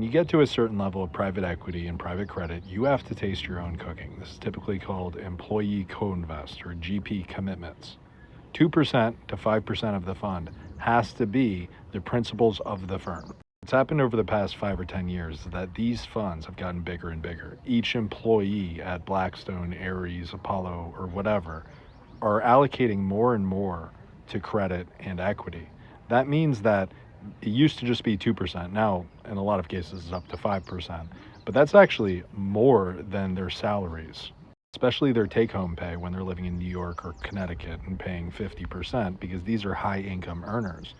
When you get to a certain level of private equity and private credit, you have to taste your own cooking. This is typically called employee co-invest or GP commitments. 2% to 5% of the fund has to be the principals of the firm. What's happened over the past 5 or 10 years is that these funds have gotten bigger and bigger. Each employee at Blackstone, Ares, Apollo, or whatever are allocating more and more to credit and equity. That means that it used to just be 2%. Now, in a lot of cases, it's up to 5%. But that's actually more than their salaries, especially their take-home pay when they're living in New York or Connecticut and paying 50%, because these are high-income earners.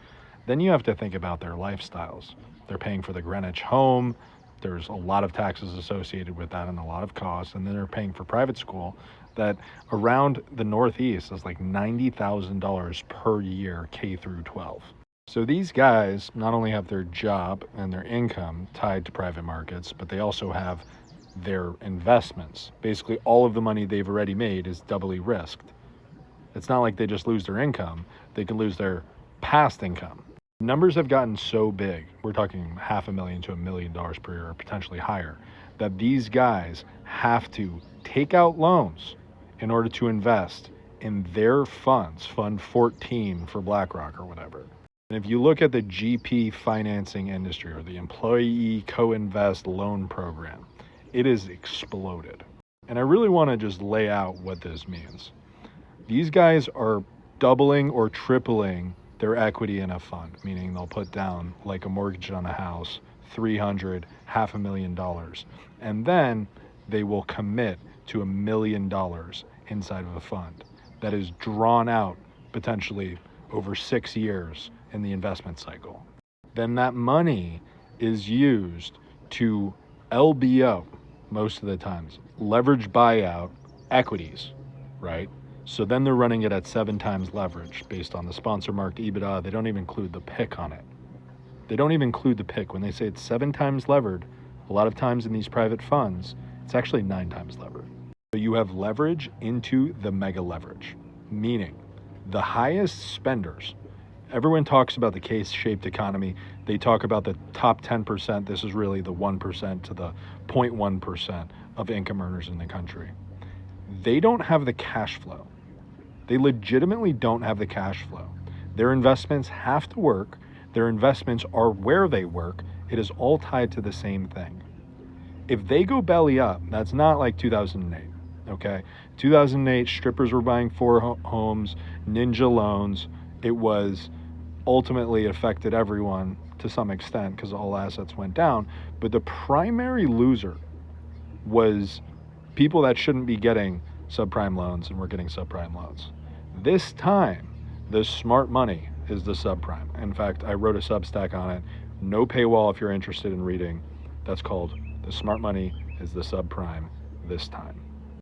Then you have to think about their lifestyles. They're paying for the Greenwich home. There's a lot of taxes associated with that and a lot of costs. And then they're paying for private school that around the Northeast is like $90,000 per year, K through 12. So these guys not only have their job and their income tied to private markets, but they also have their investments. Basically, all of the money they've already made is doubly risked. It's not like they just lose their income. They can lose their past income. Numbers have gotten so big, we're talking $500,000 to $1 million per year, or potentially higher, that these guys have to take out loans in order to invest in their funds, Fund 14 for BlackRock or whatever. And if you look at the GP financing industry or the employee co-invest loan program, it has exploded. And I really want to just lay out what this means. These guys are doubling or tripling their equity in a fund, meaning they'll put down, like a mortgage on a house, $300,000, $500,000, and then they will commit to $1 million inside of a fund that is drawn out potentially over 6 years in the investment cycle. Then that money is used to LBO, most of the times, leverage buyout equities, right? So then they're running it at 7 times leverage based on the sponsor marked EBITDA. They don't even include the PIK on it. They don't even include the PIK. When they say it's 7 times levered, a lot of times in these private funds, it's actually 9 times levered. So you have leverage into the mega leverage, meaning the highest spenders. Everyone talks about the K-shaped economy. They talk about the top 10%. This is really the 1% to the 0.1% of income earners in the country. They don't have the cash flow. They legitimately don't have the cash flow. Their investments have to work. Their investments are where they work. It is all tied to the same thing. If they go belly up, that's not like 2008, okay? 2008, strippers were buying 4 homes, ninja loans. It was ultimately affected everyone to some extent because all assets went down. But the primary loser was people that shouldn't be getting subprime loans and were getting subprime loans. This time, the smart money is the subprime. In fact, I wrote a Substack on it. No paywall if you're interested in reading. That's called The Smart Money is the Subprime this time.